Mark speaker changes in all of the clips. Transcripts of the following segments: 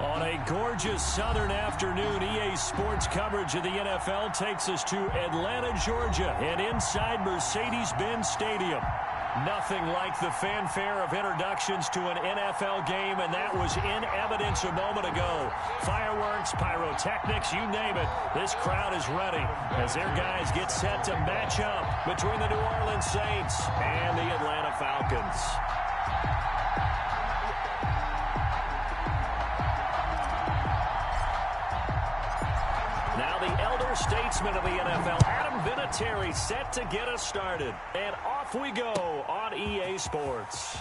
Speaker 1: On a gorgeous southern afternoon, EA Sports coverage of the NFL takes us to Atlanta, Georgia, and inside Mercedes-Benz Stadium. Nothing like the fanfare of introductions to an NFL game, and that was in evidence a moment ago. Fireworks, pyrotechnics, you name it. This crowd is ready as their guys get set to match up between the New Orleans Saints and the Atlanta Falcons. Now the elder statesman of the NFL, Adam Vinatieri, set to get us started. And off we go on EA Sports.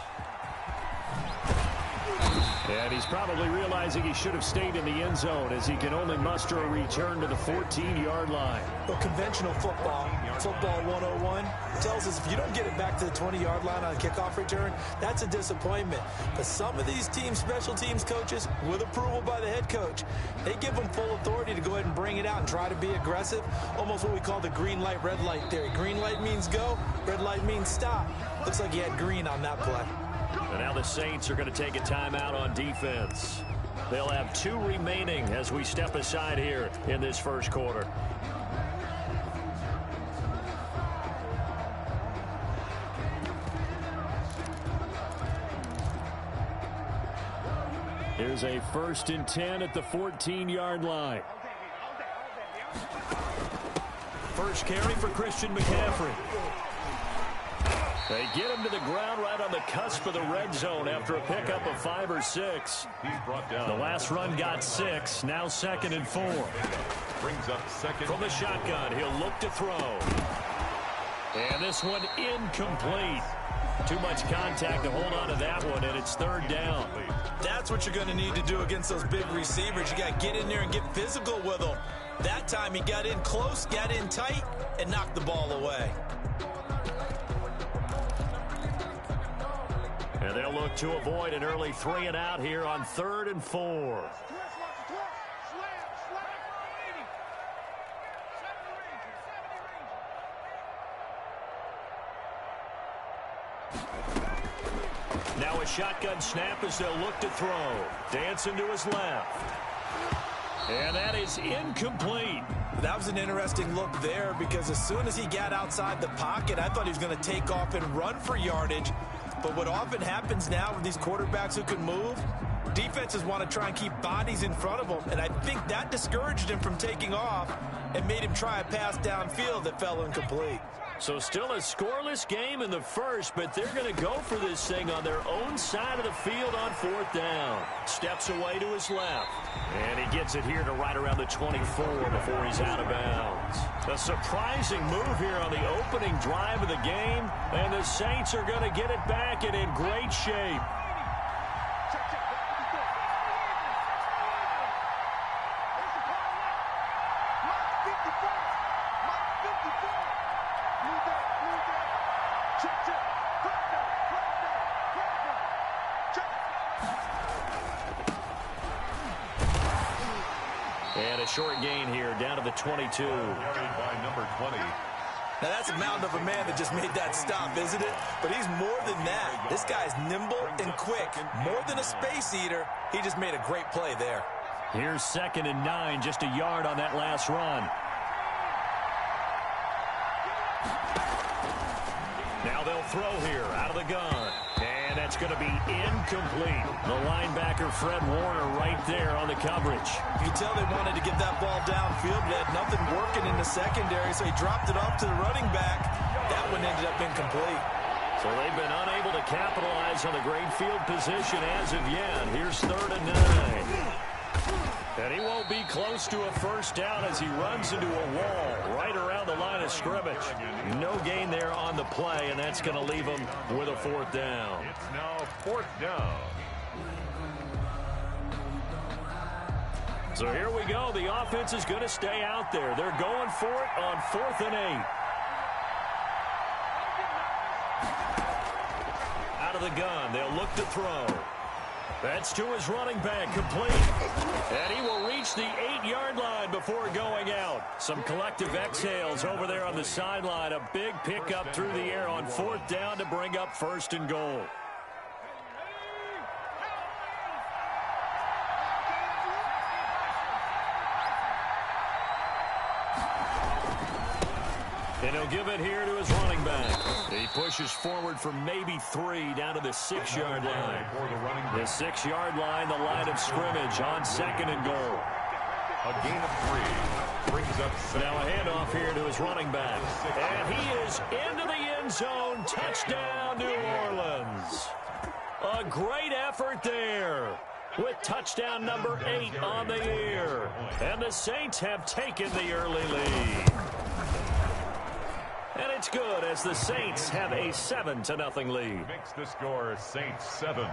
Speaker 1: And he's probably realizing he should have stayed in the end zone as he can only muster a return to the 14-yard line.
Speaker 2: Well, conventional football 101, tells us if you don't get it back to the 20-yard line on a kickoff return, that's a disappointment. But some of these teams, special teams coaches, with approval by the head coach, they give them full authority to go ahead and bring it out and try to be aggressive, almost what we call the green light, red light theory. Green light means go, red light means stop. Looks like he had green on that play.
Speaker 1: And now the Saints are going to take a timeout on defense. They'll have 2 remaining as we step aside here in this first quarter. Here's a 1st and 10 at the 14-yard line. First carry for Christian McCaffrey. They get him to the ground right on the cusp of the red zone after a pickup of 5 or 6. The last run got 6. Now 2nd and 4.
Speaker 3: Brings up second.
Speaker 1: From the shotgun, he'll look to throw. And this one incomplete. Too much contact to hold on to that one, and it's 3rd down.
Speaker 2: That's what you're going to need to do against those big receivers. You got to get in there and get physical with them. That time he got in close, got in tight, and knocked the ball away.
Speaker 1: And they'll look to avoid an early 3 and out here on 3rd and 4. Now a shotgun snap as they'll look to throw. Dancing to his left. And that is incomplete.
Speaker 2: That was an interesting look there because as soon as he got outside the pocket, I thought he was going to take off and run for yardage. But what often happens now with these quarterbacks who can move, defenses want to try and keep bodies in front of them. And I think that discouraged him from taking off and made him try a pass downfield that fell incomplete.
Speaker 1: So still a scoreless game in the first, but they're going to go for this thing on their own side of the field on 4th down. Steps away to his left. And he gets it here to right around the 24 before he's out of bounds. A surprising move here on the opening drive of the game, and the Saints are going to get it back and in great shape. And a short gain here, down to the 22.
Speaker 3: By number 20.
Speaker 2: Now that's a mountain of a man that just made that stop, isn't it? But he's more than that. This guy's nimble and quick. More than a space eater, he just made a great play there.
Speaker 1: Here's 2nd and 9, just a yard on that last run. Now they'll throw here out of the gun. And that's going to be incomplete. The linebacker, Fred Warner, right there on the coverage.
Speaker 2: You can tell they wanted to get that ball downfield, but had nothing working in the secondary, so he dropped it off to the running back. That one ended up incomplete.
Speaker 1: So they've been unable to capitalize on the great field position as of yet. Here's 3rd and 9. And he won't be close to a first down as he runs into a wall right around the line of scrimmage. No gain there on the play, and that's going to leave him with a 4th down.
Speaker 3: It's now 4th down.
Speaker 1: So here we go. The offense is going to stay out there. They're going for it on 4th and 8. Out of the gun, they'll look to throw. That's to his running back, complete. And he will reach the 8-yard line before going out. Some collective exhales over there on the sideline. A big pickup through the air on 4th down to bring up 1st and goal. And he'll give it here to his running back. He pushes forward for maybe 3 down to the 6-yard line. The 6-yard line, the line of scrimmage on 2nd and goal.
Speaker 3: A gain of 3 brings up second.
Speaker 1: Now a handoff here to his running back. And he is into the end zone. Touchdown, New Orleans. A great effort there with touchdown number 8 on the year. And the Saints have taken the early lead. And it's good as the Saints have a 7-0 lead.
Speaker 3: Makes the score Saints 7,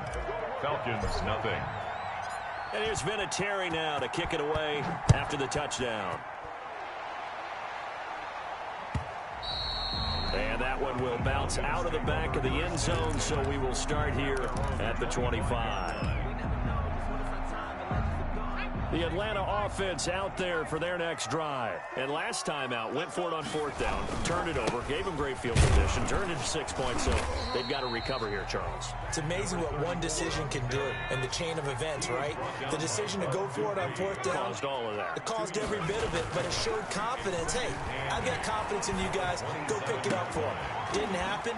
Speaker 3: Falcons nothing.
Speaker 1: And here's Vinatieri now to kick it away after the touchdown. And that one will bounce out of the back of the end zone, so we will start here at the 25. The Atlanta offense out there for their next drive. And last time out, went for it on 4th down, turned it over, gave them great field position, turned it to 6 points, so they've got to recover here, Charles.
Speaker 2: It's amazing what one decision can do in the chain of events, right? The decision to go for it on 4th down.
Speaker 1: Caused all of that.
Speaker 2: It caused every bit of it, but it showed confidence. Hey, I've got confidence in you guys. Go pick it up for them. Didn't happen.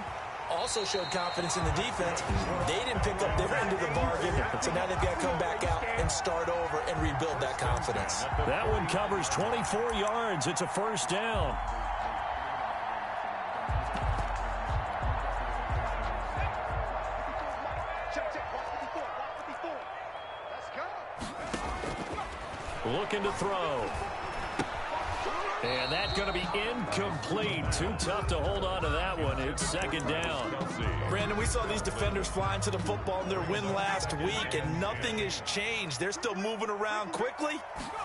Speaker 2: Also showed confidence in the defense. They didn't pick up their end of the bargain, so now they've got to come back out and start over and rebuild that confidence.
Speaker 1: That one covers 24 yards. It's a 1st down. Looking to throw. And that's going to be incomplete. Too tough to hold on to that one. It's 2nd down.
Speaker 2: Brandon, we saw these defenders flying to the football in their win last week, and nothing has changed. They're still moving around quickly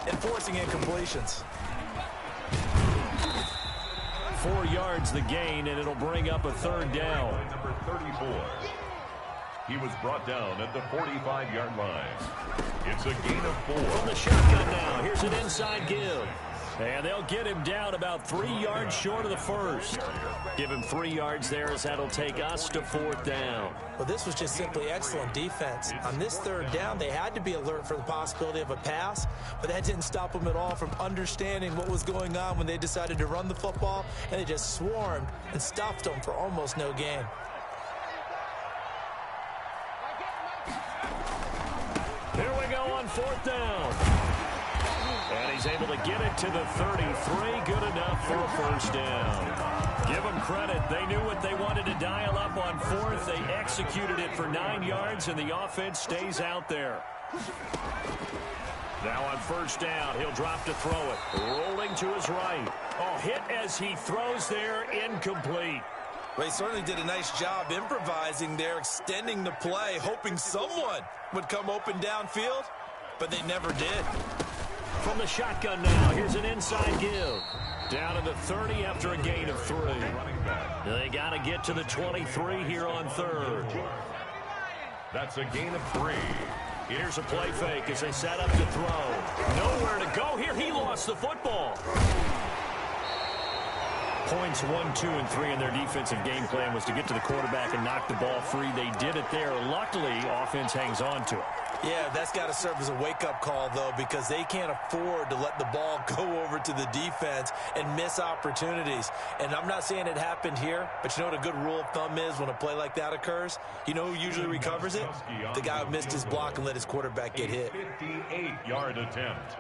Speaker 2: and forcing incompletions.
Speaker 1: 4 yards the gain, and it'll bring up a 3rd down.
Speaker 3: Number 34. He was brought down at the 45-yard line. It's a gain of 4.
Speaker 1: From the shotgun now. Here's an inside give. And they'll get him down about 3 yards short of the 1st. Give him 3 yards there as that'll take us to 4th down.
Speaker 2: Well, this was just simply excellent defense. On this 3rd down, they had to be alert for the possibility of a pass, but that didn't stop them at all from understanding what was going on when they decided to run the football, and they just swarmed and stuffed them for almost no gain.
Speaker 1: Here we go on 4th down. And he's able to get it to the 33. Good enough for a 1st down. Give them credit. They knew what they wanted to dial up on 4th. They executed it for 9 yards, and the offense stays out there. Now on 1st down, he'll drop to throw it. Rolling to his right. Oh, hit as he throws there. Incomplete.
Speaker 2: Well, he certainly did a nice job improvising there, extending the play, hoping someone would come open downfield, but they never did.
Speaker 1: From the shotgun now, here's an inside give. Down to the 30 after a gain of 3. They got to get to the 23 here on 3rd.
Speaker 3: That's a gain of 3.
Speaker 1: Here's a play fake as they set up to throw. Nowhere to go here. He lost the football. Points 1, 2, and 3 in their defensive game plan was to get to the quarterback and knock the ball free. They did it there. Luckily, offense hangs on to it.
Speaker 2: Yeah, that's got to serve as a wake-up call, though, because they can't afford to let the ball go over to the defense and miss opportunities. And I'm not saying it happened here, but you know what a good rule of thumb is when a play like that occurs? You know who usually recovers it? The guy who missed his block and let his quarterback get hit.
Speaker 3: 58-yard attempt.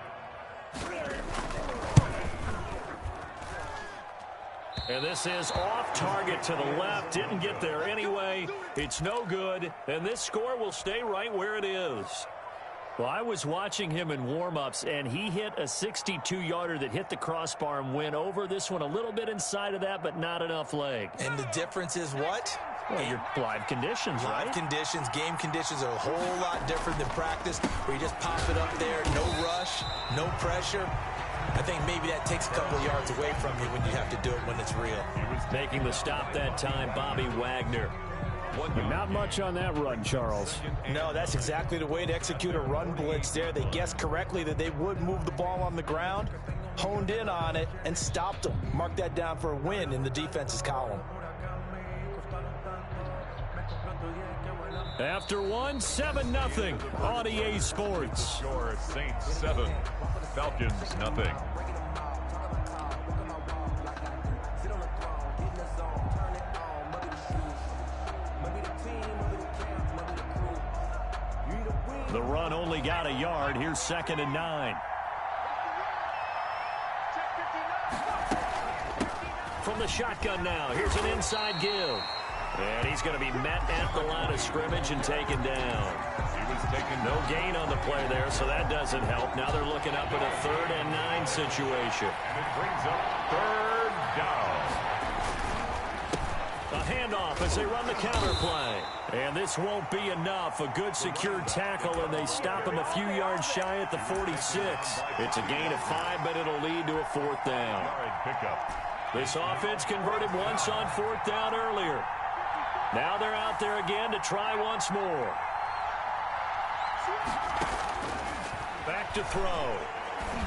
Speaker 1: And this is off target to the left. Didn't get there anyway. It's no good. And this score will stay right where it is. Well, I was watching him in warm-ups, and he hit a 62-yarder that hit the crossbar and went over. This one a little bit inside of that, but not enough leg.
Speaker 2: And the difference is what?
Speaker 1: Well, your live conditions, right?
Speaker 2: Live conditions, game conditions are a whole lot different than practice, where you just pop it up there, no rush, no pressure. I think maybe that takes a couple yards away from you when you have to do it when it's real.
Speaker 1: He was making the stop that time, Bobby Wagner. Not much on that run, Charles.
Speaker 2: No, that's exactly the way to execute a run blitz there. They guessed correctly that they would move the ball on the ground, honed in on it, and stopped them. Mark that down for a win in the defense's column.
Speaker 1: After 7-0 on EA Sports.
Speaker 3: Score Saints 7, Falcons nothing.
Speaker 1: The run only got a yard. Here's 2nd and 9. From the shotgun now, here's an inside give. And he's going to be met at the line of scrimmage and taken down. No gain on the play there, so that doesn't help. Now they're looking up at a 3rd and 9 situation.
Speaker 3: And it brings up 3rd down.
Speaker 1: A handoff as they run the counter play. And this won't be enough. A good secured tackle, and they stop him a few yards shy at the 46. It's a gain of 5, but it'll lead to a 4th down. This offense converted once on 4th down earlier. Now they're out there again to try once more. Back to throw.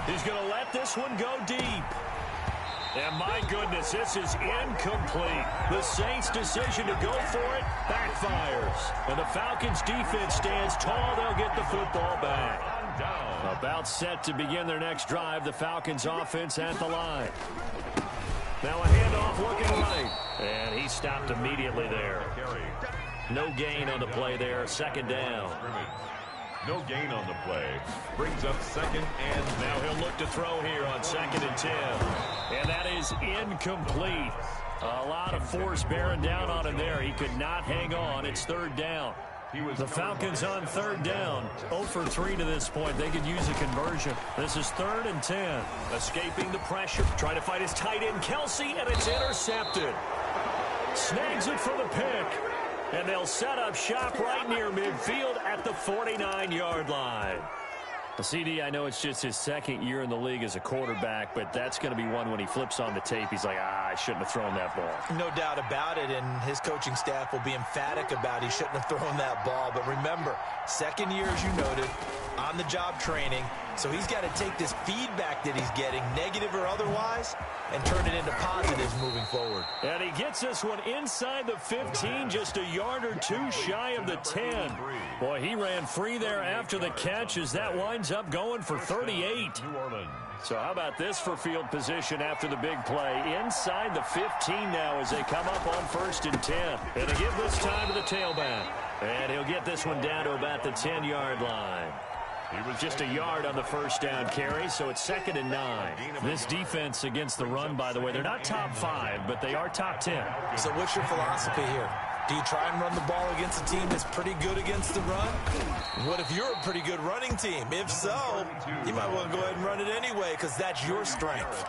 Speaker 1: He's going to let this one go deep. And my goodness, this is incomplete. The Saints' decision to go for it backfires. And the Falcons' defense stands tall. They'll get the football back. About set to begin their next drive. The Falcons' offense at the line. Now a handoff looking right. And he stopped immediately there. No gain on the play there. 2nd down.
Speaker 3: No gain on the play. Brings up 2nd and
Speaker 1: now he'll look to throw here on 2nd and 10. And that is incomplete. A lot of force bearing down on him there. He could not hang on. It's 3rd down. The Falcons on 3rd down. 0 for 3 to this point. They could use a conversion. This is 3rd and 10. Escaping the pressure. Trying to fight his tight end, Kelsey, and it's intercepted. Snags it for the pick. And they'll set up shop right near midfield at the 49-yard line. CD, I know it's just his 2nd year in the league as a quarterback, but that's going to be one when he flips on the tape. He's like, I shouldn't have thrown that ball.
Speaker 2: No doubt about it, and his coaching staff will be emphatic about he shouldn't have thrown that ball. But remember, 2nd year, as you noted, on-the-job training, so he's got to take this feedback that he's getting, negative or otherwise, and turn it into positives moving forward.
Speaker 1: And he gets this one inside the 15, just a yard or 2 shy of the 10. Boy, he ran free there after the catch as that winds up going for 38. So how about this for field position after the big play? Inside the 15 now as they come up on 1st and 10. And they give this time to the tailback. And he'll get this one down to about the 10-yard line. He was just a yard on the 1st down carry, so it's 2nd and 9. This defense against the run, by the way, they're not top 5, but they are top 10.
Speaker 2: So what's your philosophy here? Do you try and run the ball against a team that's pretty good against the run? What if you're a pretty good running team? If so, you might want to go ahead and run it anyway because that's your strength.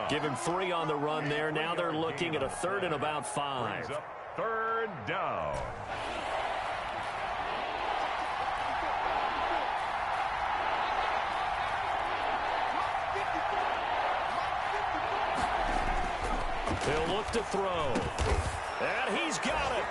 Speaker 1: Give him 3 on the run there. Now they're looking at a 3rd and about 5.
Speaker 3: 3rd down.
Speaker 1: He'll look to throw. And he's got it.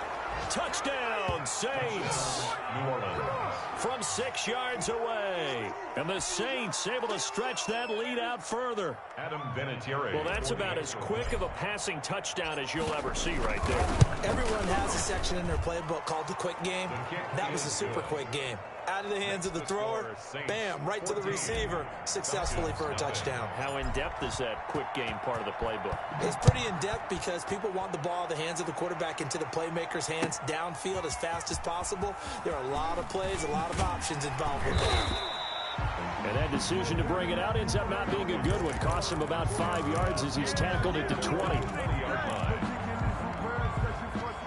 Speaker 1: Touchdown, Saints.
Speaker 3: New Orleans.
Speaker 1: From 6 yards away. And the Saints able to stretch that lead out further.
Speaker 3: Adam Vinatieri.
Speaker 1: Well, that's about as quick of a passing touchdown as you'll ever see right there.
Speaker 2: Everyone has a section in their playbook called the quick game. That was a super quick game. Out of the hands of the thrower, bam, right to the receiver, successfully for a touchdown.
Speaker 1: How in-depth is that quick game part of the playbook?
Speaker 2: It's pretty in-depth because people want the ball out of the hands of the quarterback into the playmaker's hands downfield as fast as possible. There are a lot of plays, a lot of options involved with that.
Speaker 1: And that decision to bring it out ends up not being a good one. Costs him about 5 yards as he's tackled at the 20-yard line.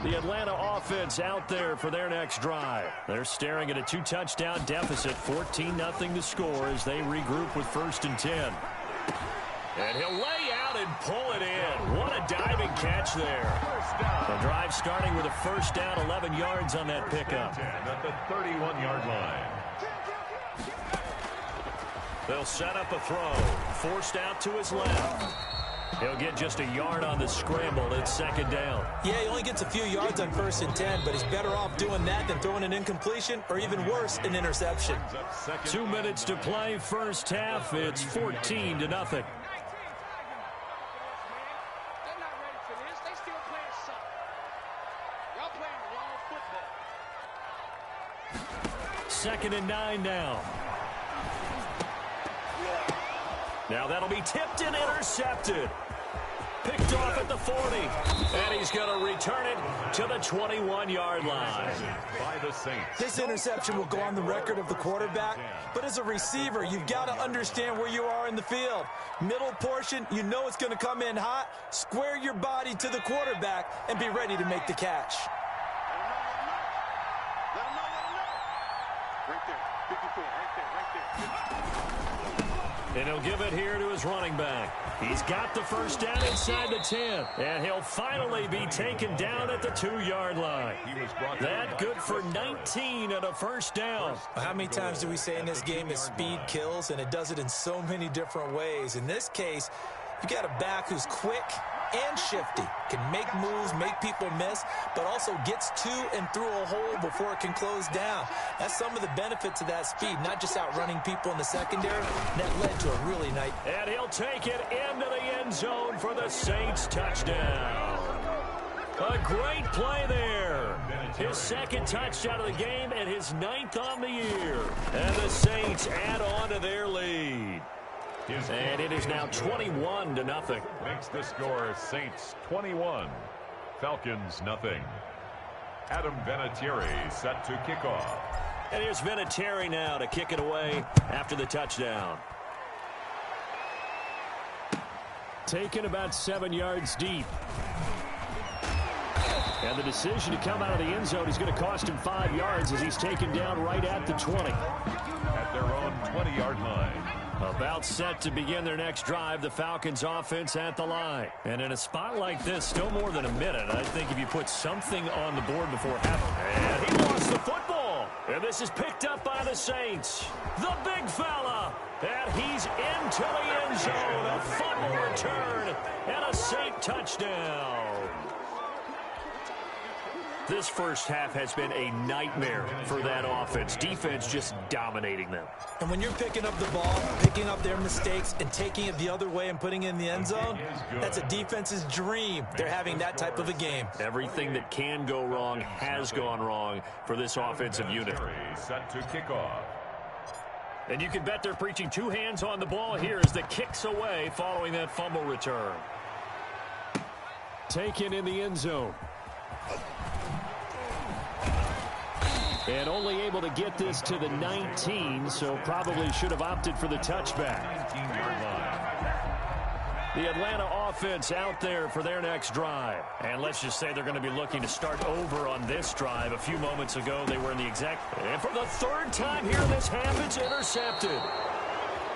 Speaker 1: The Atlanta offense out there for their next drive. They're staring at a 2-touchdown deficit, 14-0 to score as they regroup with 1st and 10. And he'll lay out and pull it in. What a diving catch there. The drive starting with a 1st down, 11 yards on that pickup.
Speaker 3: At the 31-yard line.
Speaker 1: They'll set up a throw. Forced out to his left. He'll get just a yard on the scramble. It's 2nd down.
Speaker 2: Yeah, he only gets a few yards on 1st and 10, but he's better off doing that than throwing an incompletion or even worse, an interception.
Speaker 1: 2 minutes to play, 1st half. It's 14-0. Second and 9 now. Now that'll be tipped and intercepted. picked off at the 40. And he's going to return it to the 21-yard line.
Speaker 3: By the Saints.
Speaker 2: This interception will go on the record of the quarterback, but as a receiver, you've got to understand where you are in the field. Middle portion, you know it's going to come in hot. Square your body to the quarterback and be ready to make the catch.
Speaker 1: And he'll give it here to his running back. He's got the first down inside the 10. And he'll finally be taken down at the 2-yard line. That good for 19 and a first down.
Speaker 2: How many times do we say in this game that speed kills, and it does it in so many different ways? In this case, you got a back who's quick and shifty, can make moves, make people miss, but also gets to and through a hole before it can close down. That's some of the benefits of that speed, not just outrunning people in the secondary. That led to a really nice...
Speaker 1: And he'll take it into the end zone for the Saints touchdown. A great play there. His second touchdown of the game and his 9th on the year. And the Saints add on to their lead. And it is now 21-0.
Speaker 3: Makes the score Saints 21, Falcons nothing. Adam Vinatieri set to kick off.
Speaker 1: And here's Vinatieri now to kick it away after the touchdown. Taken about 7 yards deep. And the decision to come out of the end zone is going to cost him 5 yards as he's taken down right at the 20.
Speaker 3: At their own 20-yard line.
Speaker 1: About set to begin their next drive, the Falcons offense at the line. And in a spot like this, still more than a minute, I think if you put something on the board before half. And he lost the football. And this is picked up by the Saints. The big fella. And he's into the end zone. A fumble return and a Saint touchdown. This first half has been a nightmare for that offense. Defense just dominating them.
Speaker 2: And when you're picking up the ball, picking up their mistakes, and taking it the other way and putting it in the end zone, that's a defense's dream. They're having that type of a game.
Speaker 1: Everything that can go wrong has gone wrong for this offensive unit.
Speaker 3: Set to kick off.
Speaker 1: And you can bet they're preaching 2 hands on the ball here as the kick's away following that fumble return. Taken in the end zone. And only able to get this to the 19, so probably should have opted for the touchback.
Speaker 3: 19-yard line.
Speaker 1: The Atlanta offense out there for their next drive. And let's just say they're going to be looking to start over on this drive. A few moments ago, they were in the exact... And for the 3rd time here in this half, it's intercepted.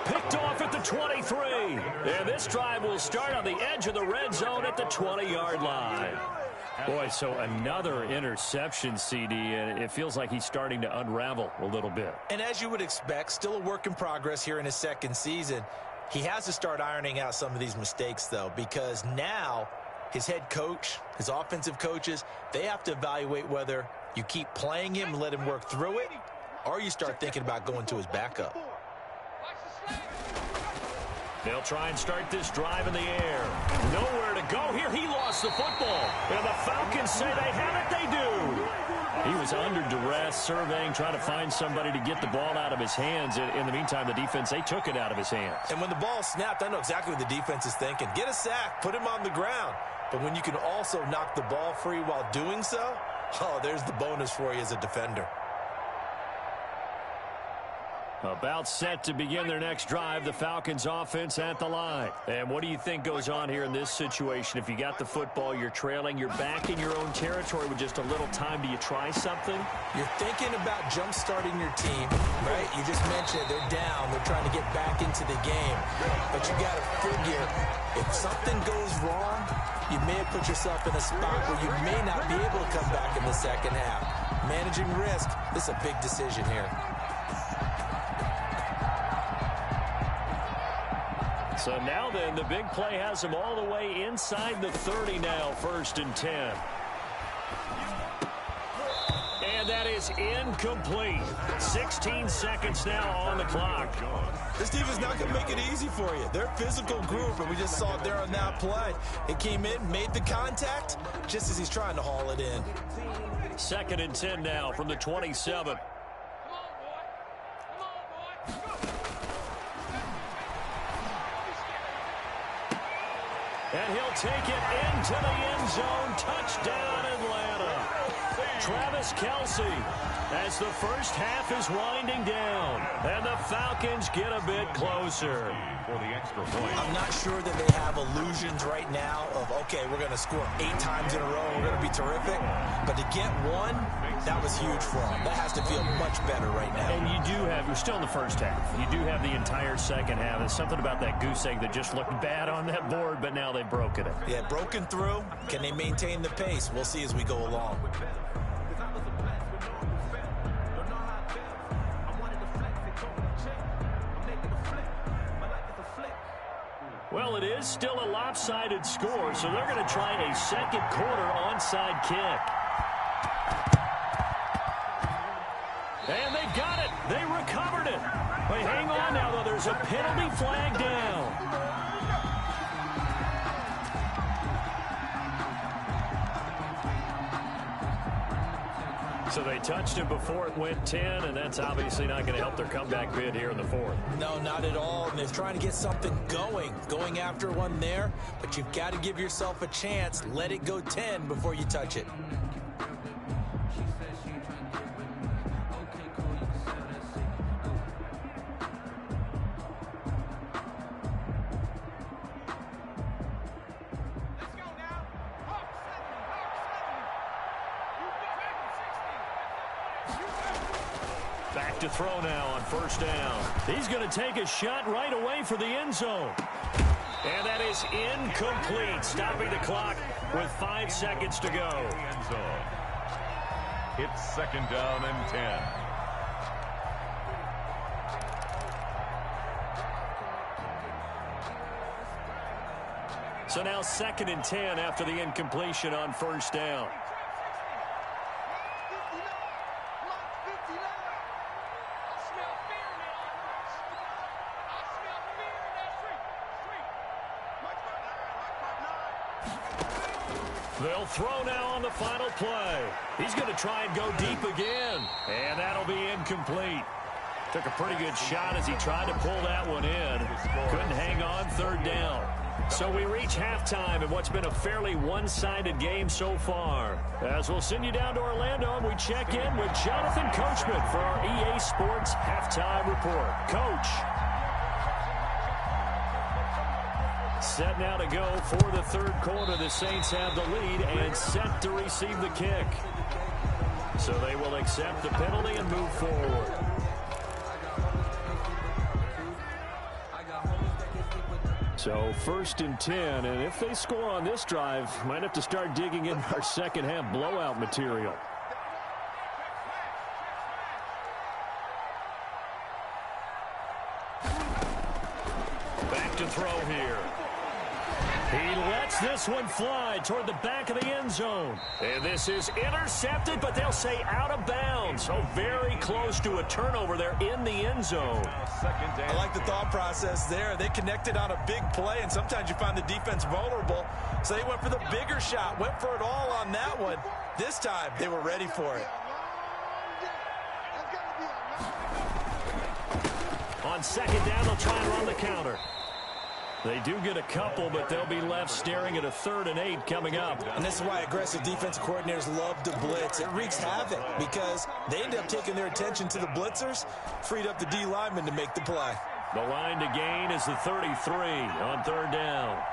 Speaker 1: Picked off at the 23. And this drive will start on the edge of the red zone at the 20-yard line. Boy, so another interception, CD, and it feels like he's starting to unravel a little bit.
Speaker 2: And as you would expect, still a work in progress here in his second season. He has to start ironing out some of these mistakes, though, because now his head coach, his offensive coaches, they have to evaluate whether you keep playing him and let him work through it, or you start thinking about going to his backup.
Speaker 1: They'll try and start this drive in the air. Nowhere to go here. He lost the football. And the Falcons say they have it. They do. He was under duress, surveying, trying to find somebody to get the ball out of his hands. In the meantime, the defense, they took it out of his hands.
Speaker 2: And when the ball snapped, I know exactly what the defense is thinking. Get a sack. Put him on the ground. But when you can also knock the ball free while doing so, oh, there's the bonus for you as a defender.
Speaker 1: About set to begin their next drive, the Falcons offense at the line. And what do you think goes on here in this situation? If you got the football, you're trailing, you're back in your own territory with just a little time. Do you try something?
Speaker 2: You're thinking about jump-starting your team, right? You just mentioned it. They're down. They're trying to get back into the game. But you got to figure, if something goes wrong, you may have put yourself in a spot where you may not be able to come back in the second half. Managing risk, this is a big decision here.
Speaker 1: So now then, the big play has him all the way inside the 30 now, 1st and 10. And that is incomplete. 16 seconds now on the clock.
Speaker 2: This defense not going to make it easy for you. They're a physical group, and we just saw it there on that play. It came in, made the contact, just as he's trying to haul it in.
Speaker 1: 2nd and 10 now from the 27. And he'll take it into the end zone. Touchdown, Atlanta. Travis Kelce, as the first half is winding down, and the Falcons get a bit closer.
Speaker 3: For the extra point.
Speaker 2: I'm not sure that they have illusions right now of, okay, we're going to score 8 times in a row, we're going to be terrific. But to get one, that was huge for them. That has to feel much better right now.
Speaker 1: And you're still in the first half. You do have the entire second half. There's something about that goose egg that just looked bad on that board, but now they've broken it.
Speaker 2: Yeah, broken through. Can they maintain the pace? We'll see as we go along.
Speaker 1: Well, it is still a lopsided score, so they're going to try a second quarter onside kick. And they got it. They recovered it. But hang on now, though. There's a penalty flag down. So they touched him before it went 10, and that's obviously not going to help their comeback bid here in the fourth.
Speaker 2: No, not at all. And they're trying to get something going after one there. But you've got to give yourself a chance. Let it go 10 before you touch it.
Speaker 1: Back to throw now on first down. He's going to take a shot right away for the end zone. And that is incomplete, stopping the clock with 5 seconds to go.
Speaker 3: End zone. It's second down and 10.
Speaker 1: So now second and 10 after the incompletion on first down. They'll throw now on the final play. He's going to try and go deep again. And that'll be incomplete. Took a pretty good shot as he tried to pull that one in. Couldn't hang on, third down. So we reach halftime in what's been a fairly one-sided game so far. As we'll send you down to Orlando, and we check in with Jonathan Coachman for our EA Sports Halftime Report. Coach. Set now to go for the third quarter. The Saints have the lead and set to receive the kick. So they will accept the penalty and move forward. So first and 10, and if they score on this drive, might have to start digging in our second half blowout material. Back to throw here. He lets this one fly toward the back of the end zone. And this is intercepted, but they'll say out of bounds. So very close to a turnover there in the end zone.
Speaker 2: I like the thought process there. They connected on a big play, and sometimes you find the defense vulnerable. So they went for the bigger shot, went for it all on that one. This time, they were ready for it.
Speaker 1: On second down, they'll try and run the counter. They do get a couple, but they'll be left staring at a 3rd and 8 coming up.
Speaker 2: And this is why aggressive defensive coordinators love to blitz. It wreaks havoc because they end up taking their attention to the blitzers, freed up the D lineman to make the play.
Speaker 1: The line to gain is the 33 on 3rd down.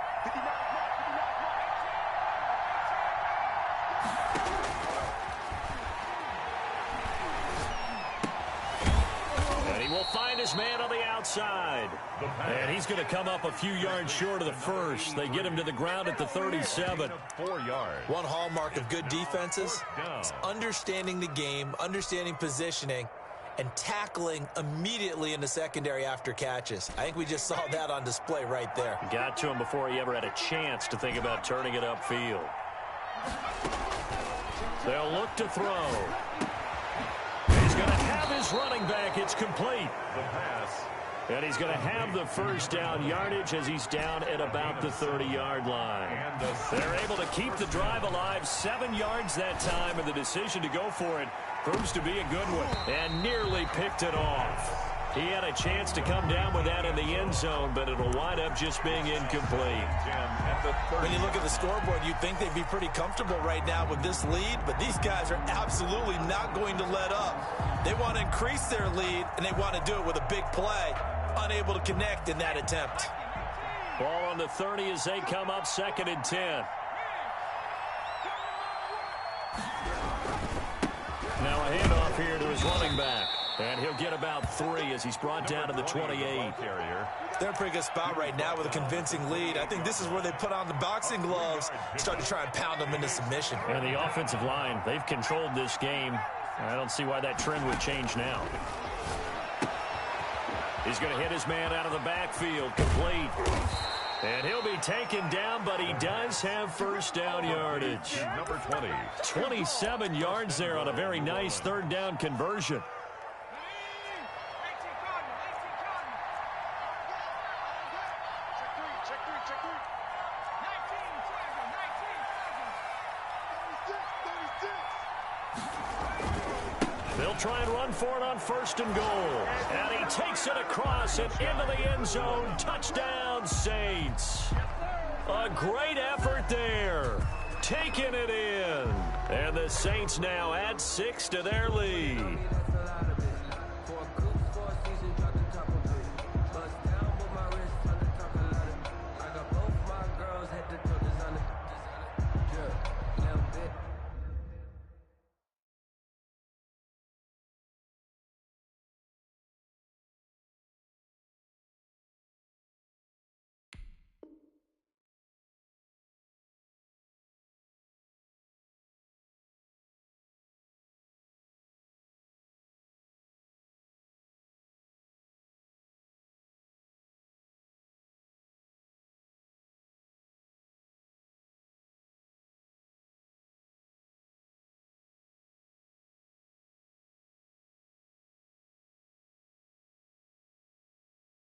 Speaker 1: Will find his man on the outside. And he's going to come up a few yards short of the first. They get him to the ground at the 37.
Speaker 3: 4 yards.
Speaker 2: One hallmark of good defenses is understanding the game, understanding positioning, and tackling immediately in the secondary after catches. I think we just saw that on display right there.
Speaker 1: Got to him before he ever had a chance to think about turning it upfield. They'll look to throw. He's going to have his running back. It's complete.
Speaker 3: The pass.
Speaker 1: And he's going to have the first down yardage as he's down at about the 30-yard line. They're able to keep the drive alive, 7 yards that time, and the decision to go for it proves to be a good one and nearly picked it off. He had a chance to come down with that in the end zone, but it'll wind up just being incomplete.
Speaker 2: When you look at the scoreboard, you'd think they'd be pretty comfortable right now with this lead, but these guys are absolutely not going to let up. They want to increase their lead, and they want to do it with a big play. Unable to connect in that attempt.
Speaker 1: Ball on the 30 as they come up 2nd and 10. Now a handoff here to his running back. And he'll get about 3 as he's brought down to the 28.
Speaker 2: They're in a pretty good spot right now with a convincing lead. I think this is where they put on the boxing gloves, start to try and pound them into submission.
Speaker 1: And the offensive line, they've controlled this game. I don't see why that trend would change now. He's going to hit his man out of the backfield, complete. And he'll be taken down, but he does have first down yardage.
Speaker 3: Number 20.
Speaker 1: 27 yards there on a very nice 3rd down conversion. They'll try and run for it on 1st and goal. And he takes it across and into the end zone. Touchdown, Saints. A great effort there. Taking it in. And the Saints now add 6 to their lead.